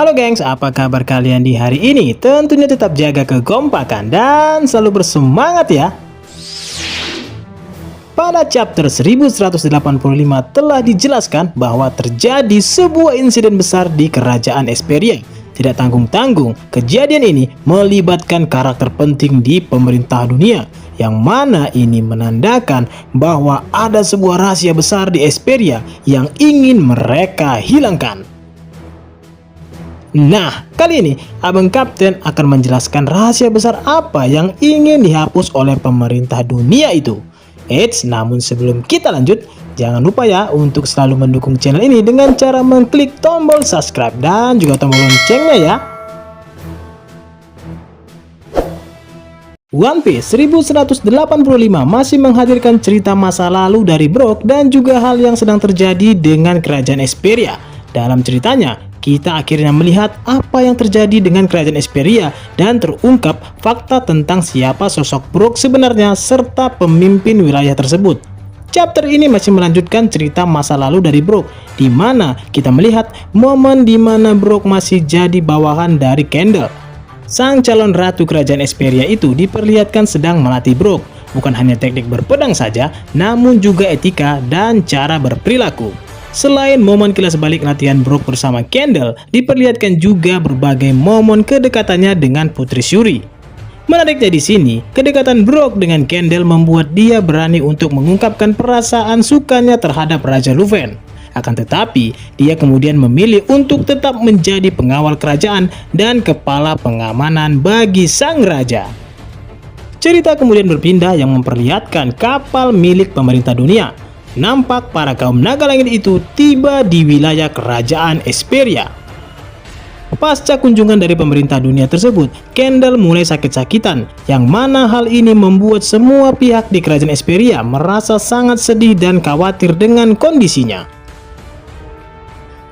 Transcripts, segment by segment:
Halo gengs, apa kabar kalian di hari ini? Tentunya tetap jaga kekompakan dan selalu bersemangat ya. Pada chapter 1185 telah dijelaskan bahwa terjadi sebuah insiden besar di kerajaan Esperia. Tidak tanggung-tanggung, kejadian ini melibatkan karakter penting di pemerintah dunia, yang mana ini menandakan bahwa ada sebuah rahasia besar di Esperia yang ingin mereka hilangkan. Nah, kali ini Abang Kapten akan menjelaskan rahasia besar apa yang ingin dihapus oleh pemerintah dunia itu. Eits, namun sebelum kita lanjut, jangan lupa ya untuk selalu mendukung channel ini dengan cara mengklik tombol subscribe dan juga tombol loncengnya ya. One Piece 1185 masih menghadirkan cerita masa lalu dari Brook dan juga hal yang sedang terjadi dengan kerajaan Esperia. Dalam ceritanya, kita akhirnya melihat apa yang terjadi dengan kerajaan Esperia dan terungkap fakta tentang siapa sosok Brook sebenarnya serta pemimpin wilayah tersebut. Chapter ini masih melanjutkan cerita masa lalu dari Brook, di mana kita melihat momen di mana Brook masih jadi bawahan dari Candle. Sang calon ratu kerajaan Esperia itu diperlihatkan sedang melatih Brook, bukan hanya teknik berpedang saja, namun juga etika dan cara berperilaku. Selain momen kilas balik latihan Brook bersama Candle, diperlihatkan juga berbagai momen kedekatannya dengan Putri Shuri. Menariknya di sini, kedekatan Brook dengan Candle membuat dia berani untuk mengungkapkan perasaan sukanya terhadap Raja Luven. Akan tetapi, dia kemudian memilih untuk tetap menjadi pengawal kerajaan dan kepala pengamanan bagi sang raja. Cerita kemudian berpindah yang memperlihatkan kapal milik pemerintah dunia. Nampak para kaum naga langit itu tiba di wilayah kerajaan Esperia. Pasca kunjungan dari pemerintah dunia tersebut, Candle mulai sakit-sakitan, yang mana hal ini membuat semua pihak di kerajaan Esperia merasa sangat sedih dan khawatir dengan kondisinya.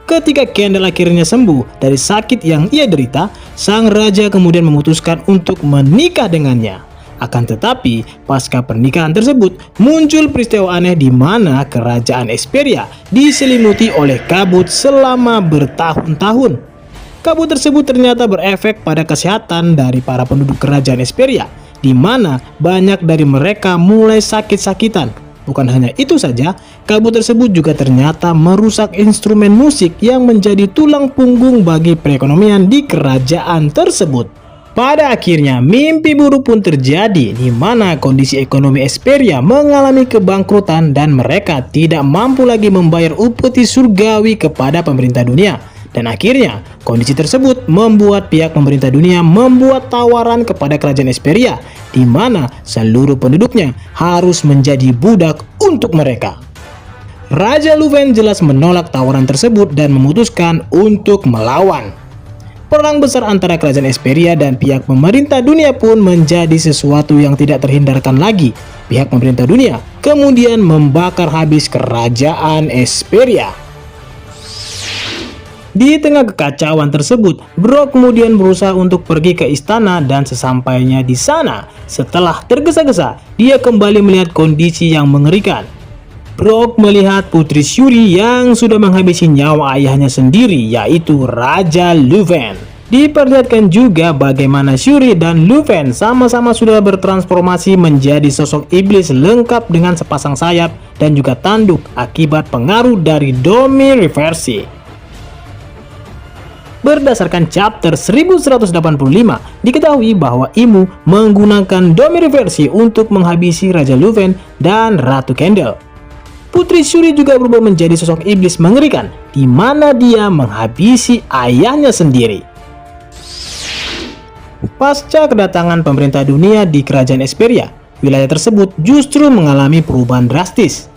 Ketika Candle akhirnya sembuh dari sakit yang ia derita, sang raja kemudian memutuskan untuk menikah dengannya. Akan tetapi, pasca pernikahan tersebut, muncul peristiwa aneh di mana kerajaan Esperia diselimuti oleh kabut selama bertahun-tahun. Kabut tersebut ternyata berefek pada kesehatan dari para penduduk kerajaan Esperia, di mana banyak dari mereka mulai sakit-sakitan. Bukan hanya itu saja, kabut tersebut juga ternyata merusak instrumen musik yang menjadi tulang punggung bagi perekonomian di kerajaan tersebut. Pada akhirnya, mimpi buruk pun terjadi di mana kondisi ekonomi Esperia mengalami kebangkrutan dan mereka tidak mampu lagi membayar upeti surgawi kepada pemerintah dunia. Dan akhirnya, kondisi tersebut membuat pihak pemerintah dunia membuat tawaran kepada kerajaan Esperia, di mana seluruh penduduknya harus menjadi budak untuk mereka. Raja Luven jelas menolak tawaran tersebut dan memutuskan untuk melawan. Perang besar antara kerajaan Esperia dan pihak pemerintah dunia pun menjadi sesuatu yang tidak terhindarkan lagi. Pihak pemerintah dunia kemudian membakar habis kerajaan Esperia. Di tengah kekacauan tersebut, Brook kemudian berusaha untuk pergi ke istana dan sesampainya di sana, setelah tergesa-gesa, dia kembali melihat kondisi yang mengerikan. Brook melihat Putri Shuri yang sudah menghabisi nyawa ayahnya sendiri, yaitu Raja Luven. Diperlihatkan juga bagaimana Shuri dan Luven sama-sama sudah bertransformasi menjadi sosok iblis lengkap dengan sepasang sayap dan juga tanduk akibat pengaruh dari Domi Reversi. Berdasarkan chapter 1185, diketahui bahwa Imu menggunakan Domi Reversi untuk menghabisi Raja Luven dan Ratu Candle. Putri Shuri juga berubah menjadi sosok iblis mengerikan, di mana dia menghabisi ayahnya sendiri. Pasca kedatangan pemerintah dunia di kerajaan Esperia, wilayah tersebut justru mengalami perubahan drastis.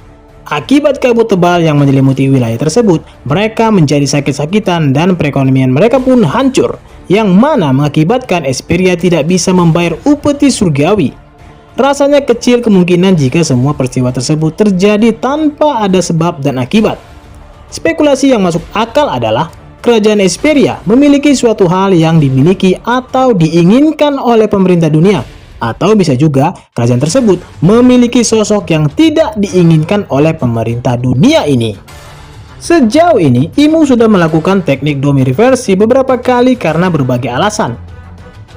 Akibat kabut tebal yang menyelimuti wilayah tersebut, mereka menjadi sakit-sakitan dan perekonomian mereka pun hancur, yang mana mengakibatkan Esperia tidak bisa membayar upeti surgawi. Rasanya kecil kemungkinan jika semua peristiwa tersebut terjadi tanpa ada sebab dan akibat. Spekulasi yang masuk akal adalah kerajaan Esperia memiliki suatu hal yang dimiliki atau diinginkan oleh pemerintah dunia, atau bisa juga kerajaan tersebut memiliki sosok yang tidak diinginkan oleh pemerintah dunia ini. Sejauh ini, Imu sudah melakukan teknik domi reversi beberapa kali karena berbagai alasan.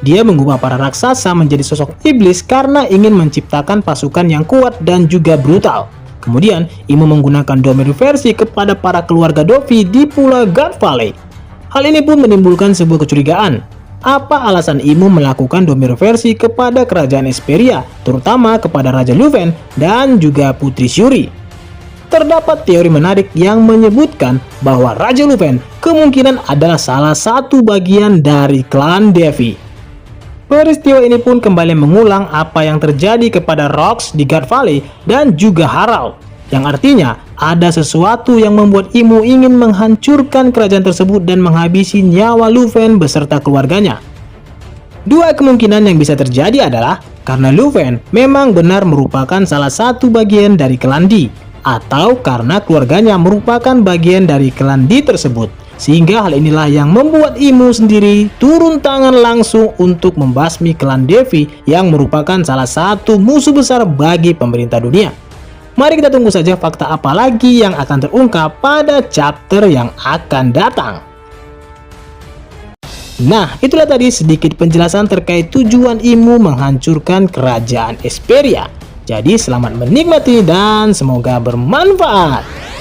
Dia mengubah para raksasa menjadi sosok iblis karena ingin menciptakan pasukan yang kuat dan juga brutal. Kemudian, Imu menggunakan domi reversi kepada para keluarga Dovi di Pulau God Valley. Hal ini pun menimbulkan sebuah kecurigaan. Apa alasan Imu melakukan domi reversi kepada kerajaan Esperia, terutama kepada Raja Leuven dan juga Putri Shuri? Terdapat teori menarik yang menyebutkan bahwa Raja Leuven kemungkinan adalah salah satu bagian dari klan Devi. Peristiwa ini pun kembali mengulang apa yang terjadi kepada Rox di God Valley dan juga Harald, yang artinya ada sesuatu yang membuat Imu ingin menghancurkan kerajaan tersebut dan menghabisi nyawa Leuven beserta keluarganya. Dua kemungkinan yang bisa terjadi adalah karena Leuven memang benar merupakan salah satu bagian dari klan Di, atau karena keluarganya merupakan bagian dari klan Di tersebut, sehingga hal inilah yang membuat Imu sendiri turun tangan langsung untuk membasmi klan Devi yang merupakan salah satu musuh besar bagi pemerintah dunia. Mari kita tunggu saja fakta apa lagi yang akan terungkap pada chapter yang akan datang. Nah, itulah tadi sedikit penjelasan terkait tujuan Imu menghancurkan kerajaan Esperia. Jadi selamat menikmati dan semoga bermanfaat.